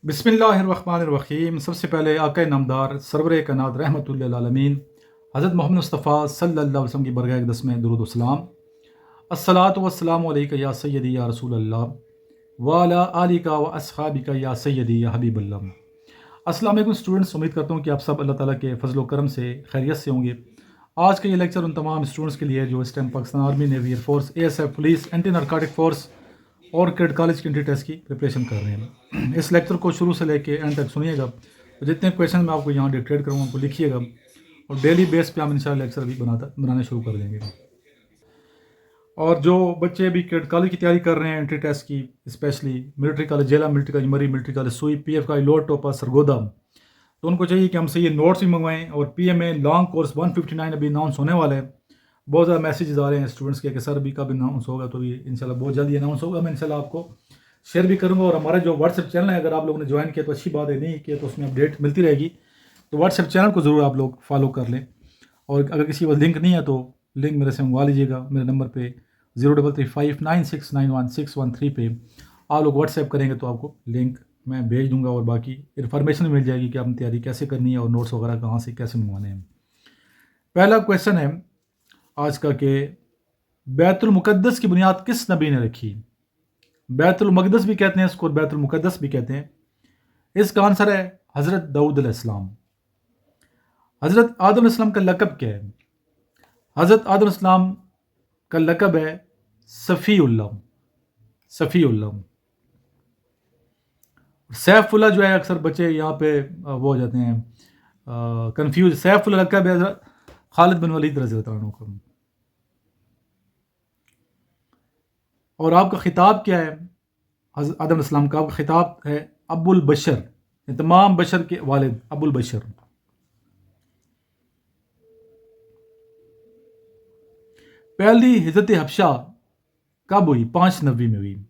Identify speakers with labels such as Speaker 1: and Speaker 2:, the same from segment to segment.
Speaker 1: बिस्मिल्लाहिर्रहमानिर्रहीम। सबसे पहले आका नामदार सरवर कायनात रहमतुल लिल आलमीन हज़रत मोहम्मद मुस्तफ़ा सल्लल्लाहु अलैहि वसल्लम की बरगाह अक़दस में दुरूद व सलाम। अस्सलातु वस्सलामु अलैका या सय्यदी या रसूल अल्लाह व अला आलिका व अस्हाबिका या सय्यदी या हबीबल्लाह। अस्सलाम वालेकुम स्टूडेंट्स, उम्मीद करता हूँ कि आप सब अल्लाह ताला के फजल व करम से खैरियत से होंगे। आज का ये लेक्चर उन तमाम स्टूडेंट्स के लिए जो इस time Pakistan army, navy, air force, ASF, police, anti narcotic force और कैडेट कॉलेज की एंट्री टेस्ट की प्रिपरेशन कर रहे हैं। इस लेक्चर को शुरू से लेके एंड तक सुनिएगा। तो जितने क्वेश्चन मैं आपको यहाँ डिक्टेट करूँगा उनको लिखिएगा और डेली बेस पे हम इंशाल्लाह लेक्चर भी बनाने शुरू कर देंगे। और जो बच्चे अभी कैडेट कॉलेज की तैयारी कर रहे हैं एंट्री टेस्ट की, स्पेशली मिलिट्री कॉलेज जेला, मिलिट्री कॉलेज मरी, मिलिट्री कॉलेज सुई, PF का लोअर टोपा सरगोदा, तो उनको चाहिए कि हमसे ये नोट्स भी मंगवाएं। और PMA लॉन्ग कोर्स 159 अभी अनाउंस होने वाला है। बहुत ज़्यादा मैसेजेस आ रहे हैं स्टूडेंट्स के कि सर अभी कब अनाउंस होगा, तो ये इंशाल्लाह बहुत जल्दी अनाउंस होगा। मैं इंशाल्लाह आपको शेयर भी करूँगा। और हमारा जो व्हाट्सएप चैनल है, अगर आप लोगों ने ज्वाइन किया तो अच्छी बात है, नहीं किया तो उसमें अपडेट मिलती रहेगी। तो व्हाट्सएप चैनल को ज़रूर आप लोग फॉलो कर लें। और अगर किसी पास लिंक नहीं है तो लिंक मेरे से मंगवा लीजिएगा। मेरे नंबर पे 033596916113 पे आप लोग व्हाट्सएप करेंगे तो आपको लिंक मैं भेज दूंगा और बाकी इन्फॉर्मेशन मिल जाएगी कि आपने तैयारी कैसे करनी है और नोट्स वगैरह कहाँ से कैसे मंगवाने हैं। पहला क्वेश्चन है आज का कि बैतुल मुक़द्दस की बुनियाद किस नबी ने रखी? बैतुल मक़दस भी कहते हैं इसको और बैतुल मुक़द्दस भी कहते हैं। इसका आंसर है हज़रत दाऊद अलैहिस्सलाम। हज़रत आदम अलैहिस्सलाम का लक़ब क्या है? हज़रत आदम अलैहिस्सलाम का लक़ब है सफ़ीउल्लाह। सैफुल्लाह जो है, अक्सर बच्चे यहाँ पे वो हो जाते हैं कंफ्यूज। सैफुल्लाह लक़ब है हज़रत खालिद बिन वलीद रज़ियल्लाहु अन्हु का। और आपका खिताब क्या है? हज़रत आदम अलैहिस्सलाम का आपका खिताब है अबुल बशर, तमाम बशर के वालिद अबुल बशर। पहली हिजरत हबशा कब हुई? 590 में हुई,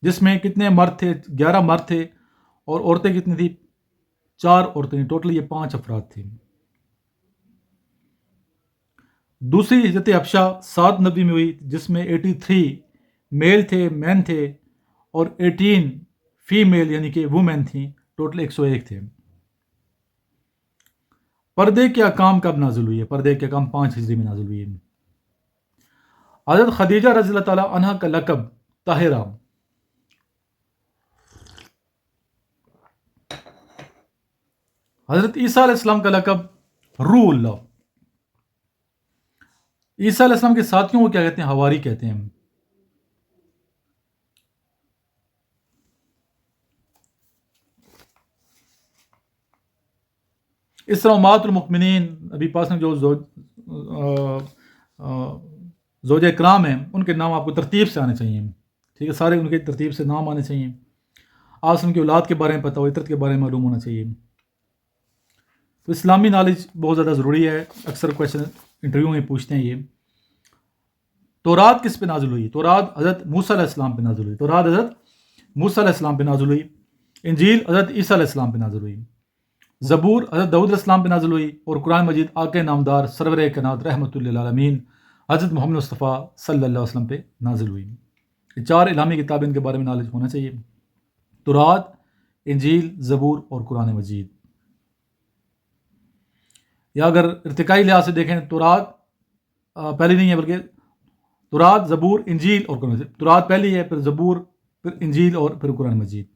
Speaker 1: जिसमें कितने मर्द थे? 11 मर्द थे। और औरतें कितनी थी? 4 औरतें। टोटल ये 5 अफराद थे। दूसरी हिजरत हबशा 790 में हुई, जिसमें 83 मेल थे, मैन थे, और 18 फीमेल यानी कि वुमेन थी। टोटल 101 थे। पर्दे के अहकाम कब नाज़िल हुई है? पर्दे के अहकाम 5 हिजरी में नाज़िल हुई है। हज़रत खदीजा रज़ियल्लाहु ताला अन्हा का लक़ब ताहिरा। हज़रत ईसा अलैहिस्सलाम का लक़ब रूहुल्लाह। ईसा अलैहिस्सलाम के साथियों को क्या कहते हैं? हवारी कहते हैं। इसरामातुल मुमिनीन अभी पास में जो ज़ौजे कराम हैं, उनके नाम आपको तरतीब से आने चाहिए। ठीक है, सारे उनके तरतीब से नाम आने चाहिए। आज उनकी औलाद के बारे में पता हो, इतरत के बारे में मालूम होना चाहिए। तो इस्लामी नॉलेज बहुत ज़्यादा ज़रूरी है। अक्सर क्वेश्चन इंटरव्यू में पूछते हैं ये। तौरात किस पे नाज़िल हुई? तौरात हज़रत मूसा अलैहिस्सलाम पे नाज़िल हुई। तौरात हज़रत मूसा अलैहिस्सलाम पे नाज़िल हुई। इंजील हज़रत ईसा अलैहिस्सलाम पे नाज़िल हुई। ज़बूर हज़रत दाऊद अलैहिस्सलाम पे नाज़िल हुई। और कुरान मजीद आके नामदार सरवर कायनात रहमतुल लिल आलमीन हज़रत मोहम्मद मुस्तफ़ा सल्लल्लाहु अलैहि वसल्लम पे नाज़िल हुई। ये 4 इलामी किताबें, इनके बारे में नॉलेज होना चाहिए। तौरात, इंजील, ज़बूर और कुरान मजीद। या अगर इर्तिकाई लिहाज से देखें, तौरात पहली नहीं है, बल्कि तौरात, ज़बूर, इंजील और कुरान मजीद। तौरात पहली है, फिर ज़बूर, फिर इंजील और फिर कुरान मजीद।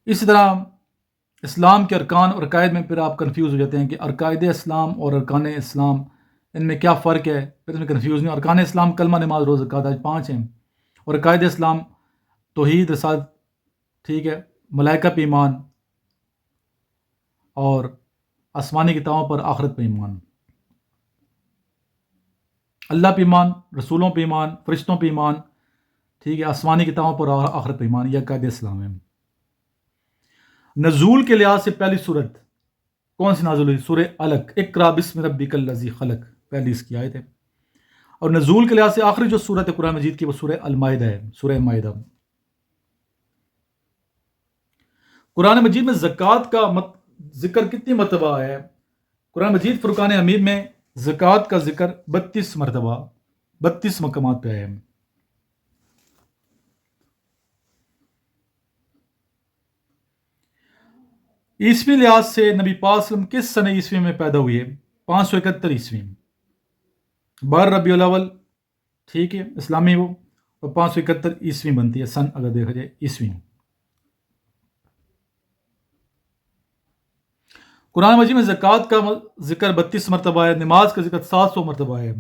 Speaker 1: इसी तरह इस्लाम के अरकान और अकायद में फिर आप कंफ्यूज हो जाते हैं कि अरकायद इस्लाम और अरकान इस्लाम, इनमें क्या फ़र्क है? फिर इसमें कंफ्यूज नहीं। अरकान इस्लाम कलमा, नमाज, रोज़ा, ज़कात, आज 5 हैं। और अकायद इस्लाम तौहीद, रिसालत, ठीक है, मलाइका पे ईमान और आसमानी किताबों पर आखिरत पे ईमान, अल्लाह पे ईमान, रसूलों पे ईमान, फरिश्तों पे ईमान, ठीक है, आसमानी किताबों पर आखिरत पे ईमान, यह अकायद इस्लाम है। नज़ूल के लिहाज से पहली सूरत कौन सी नाज़िल हुई? सूरह अलक, इक़रा बिस्मि रब्बिकल लज़ी खलक, पहली इसकी आयत है। और नज़ूल के लिहाज से आखिरी जो सूरत है कुरान मजीद की, वो सूरह अल माइदा है, सूरह माइदा। कुरान मजीद में ज़कात का जिक्र कितनी मरतबा है? कुरान मजीद फुरकान हमीद में ज़कात का जिक्र 32 मरतबा, 32 मकामात पे है। ईस्वी लिहाज से नबी पाक सल्लम किस सन ईस्वी में पैदा हुए? 571 ईस्वी में, 12 रबीउल अव्वल, ठीक है, इस्लामी वो, और 571 ईस्वी बनती है सन अगर देखा जाए ईस्वी में। कुरान मजीद में ज़कात का जिक्र 32 मरतबा है, नमाज का जिक्र 700 मरतबा है।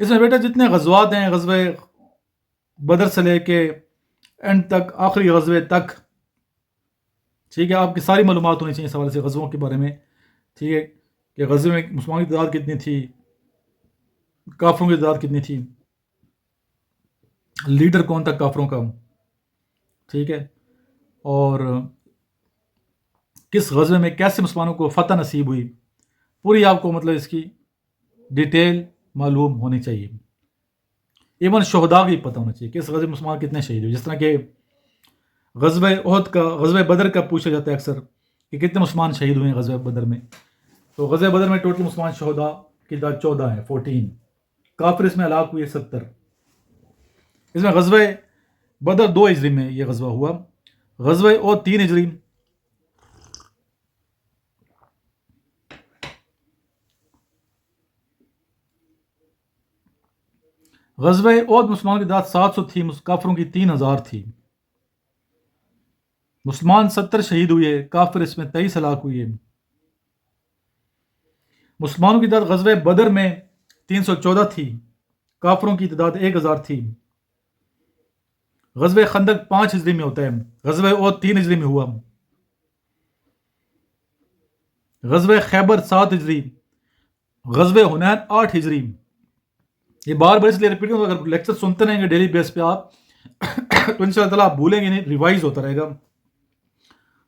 Speaker 1: इसमें बेटा जितने गज़वात हैं, गज़वे बदर से लेके एंड तक, आखिरी गज़वे तक, ठीक है, आपकी सारी मालूमात होनी चाहिए इस हवाले से गज़वों के बारे में, ठीक है, कि गज़वे में मुसलमानों की तादाद कितनी थी, काफरों की तादाद कितनी थी, लीडर कौन था काफरों का, ठीक है, और किस गज़वे में कैसे मुसलमानों को फ़तह नसीब हुई, पूरी आपको मतलब इसकी डिटेल मालूम होनी चाहिए। इवन शहदा की पता होना चाहिए किस गज़वे मुसलमान कितने शहीद हुए। जिस तरह के गज़वे उहद का, गज़वे बदर का पूछा जाता है अक्सर कि कितने मुसलमान शहीद हुए हैं गज़वे बदर में, तो गज़वे बदर में टोटल मुसलमान शहदा की तादाद 14 है, 14, काफिर इसमें हलाक हुए 70। इसमें गज़वे बदर 2 हिजरी में ये गज़वा हुआ, गज़वे उहद 3 हिजरी, गज़वे उहद मुसलमानों की तादाद 700 थी, काफिरों की 3000 थी। मुसलमान 70 शहीद हुए, काफिर इसमें 23 हलाक हुए। मुसलमानों की तादाद गज़वे बदर में 314 थी, काफिरों की तादाद 1000 थी। गज़वे खंदक 5 हिजरी में होता है, गज़वे उहद 3 हिजरी में हुआ। गज़वे खैबर 7 हिजरी, गज़वे हुनैन 8 हिजरी। ये बार बार इसलिए रिपीट करूँ, अगर लेक्चर सुनते रहेंगे डेली बेस पे आप तो इंशाअल्लाह ताला आप भूलेंगे नहीं, रिवाइज होता रहेगा।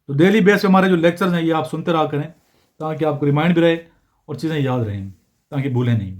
Speaker 1: तो डेली बेस पे हमारे जो लेक्चर्स हैं ये आप सुनते रहा करें, ताकि आपको रिमाइंड भी रहे और चीज़ें याद रहें, ताकि भूलें नहीं।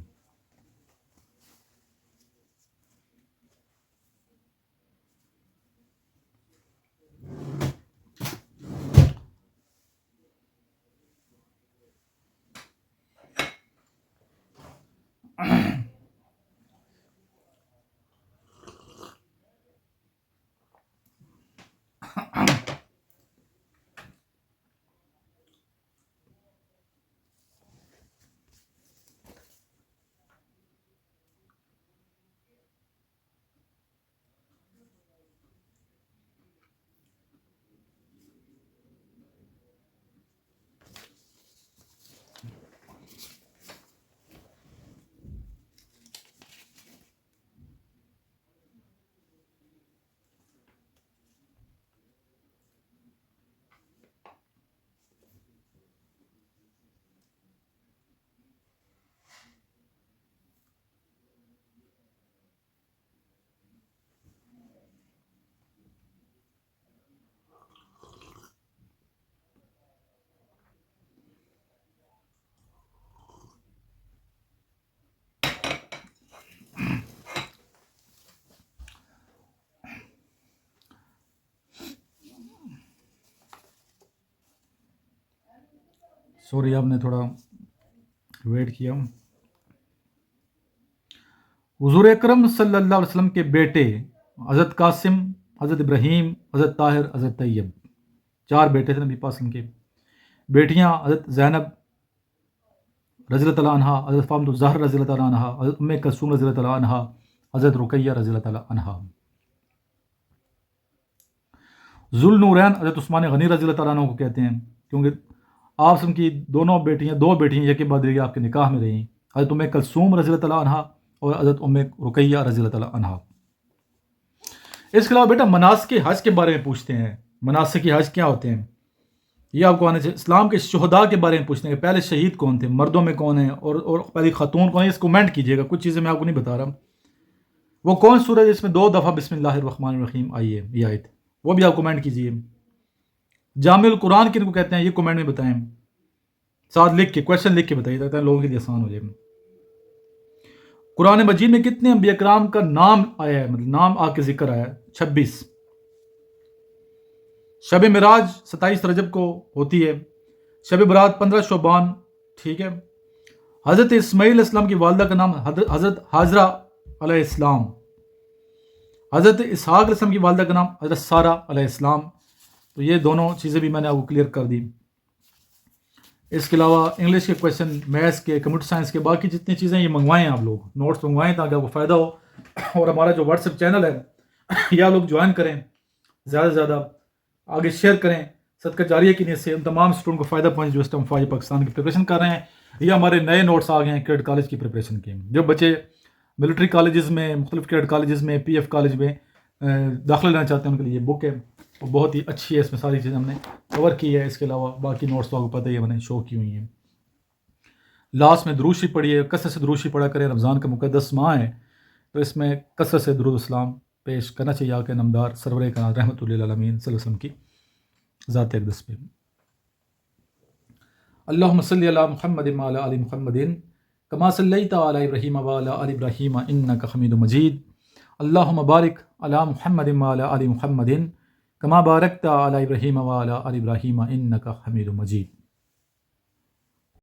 Speaker 1: सॉरी आपने थोड़ा वेट किया। हुजूर अकरम सल्लल्लाहु अलैहि वसल्लम के बेटे हज़रत कासिम, हज़रत इब्राहीम, हज़रत ताहिर, हज़रत तैयब, 4 बेटे थे नबी पाक सल्लल्लाहु अलैहि वसल्लम के। बेटियां हज़रत ज़ैनब रज़ियल्लाहु तआला अन्हा, हज़रत फातिमा ज़हरा रज़ियल्लाहु तआला अन्हा, हज़रत उम्मे कुलसूम रज़ियल्लाहु तआला अन्हा, हज़रत रुकैया रज़ियल्लाहु तआला अन्हा। ज़ुल्नूरैन हज़रत उस्मान गनी रज़ियल्लाहु तआला अन्हु को कहते हैं, क्योंकि आप की दो बेटियां यके बाद आपके निकाह में रहीं, हज़रत उम्मे कुलसूम रज़ियल्लाहु तआला अन्हा और हज़रत उम्मे रुकैया रज़ियल्लाहु तआला अन्हा। इसके अलावा बेटा मनासिक हज के बारे में पूछते हैं, मनासिक हज क्या होते हैं ये आपको आने चाहिए। इस्लाम के शुहदा के बारे में पूछते हैं, पहले शहीद कौन थे, मर्दों में कौन है और पहली खातून कौन है। इसको कमेंट कीजिएगा, कुछ चीज़ें मैं आपको नहीं बता रहा। वो कौन सूरत जिसमें 2 दफ़ा बिस्मिल्लाहिर्रहमानिर्रहीम आई है, ये आयत, वो भी आप कमेंट कीजिए। जामिल कुरान किनको कहते हैं ये कमेंट में बताएं, साथ लिख के, क्वेश्चन लिख के बताइए, ताकि लोगों के लिए आसान हो जाए। कुरान मजीद में कितने अंबिया किराम का नाम आया है, मतलब नाम आके जिक्र आया है? 26। शब मिराज 27 रजब को होती है, शब बरात 15 शोबान, ठीक है। हज़रत इस्माईल इस्लाम की वालदा का नाम हज़रत हाजरा अलैहिस्सलाम, حضرت اسحاق علیہ السلام کی والدہ کا نام حضرت سارہ علیہ السلام، تو یہ دونوں چیزیں بھی میں نے آپ کو کلیئر کر دی۔ اس کے علاوہ انگلش کے کویشچن، میتھس کے، کمپیوٹر سائنس کے، باقی جتنی چیزیں یہ منگوائیں آپ لوگ، نوٹس منگوائیں تاکہ آپ کو فائدہ ہو، اور ہمارا جو واٹس ایپ چینل ہے یہ آپ لوگ جوائن کریں، زیادہ سے زیادہ آگے شیئر کریں، صدقہ جاریہ کی نیت سے ان تمام اسٹوڈنٹ کو فائدہ پہنچے جو اس ٹائم فوج پاکستان کی پریپریشن کر رہے ہیں۔ یہ ہمارے نئے نوٹس آ گئے ہیں کیڈ کالج کی پریپریشن کے، جو بچے ملٹری کالجز میں، مختلف کیڈ کالجز میں، پی ایف کالج میں داخلہ لینا چاہتے ہیں ان کے لیے یہ بک ہے، وہ بہت ہی اچھی ہے، اس میں ساری چیزیں ہم نے کور کی ہے۔ اس کے علاوہ باقی نوٹس تو آپ کو پتہ ہی ہے، میں نے شو کی ہوئی ہیں۔ لاسٹ میں دروشی پڑھیے، کثرت سے دروشی پڑھا کریں، رمضان کا مقدس ماہ ہے تو اس میں کثرت سے درود السلام پیش کرنا چاہیے آقا نامدار سرور کائنات رحمۃ اللہ العالمین صلی اللہ علیہ وسلم کی ذات اقدس پہ۔ اللہم صلی علی محمد وعلی آل محمد کما صلیت علی ابراہیم وعلی آل ابراہیم انک حمید مجید، اللہم بارک علی محمد وعلی آل محمد کما بارکت علی ابراہیم وعلی آل ابراہیم انک حمید مجید۔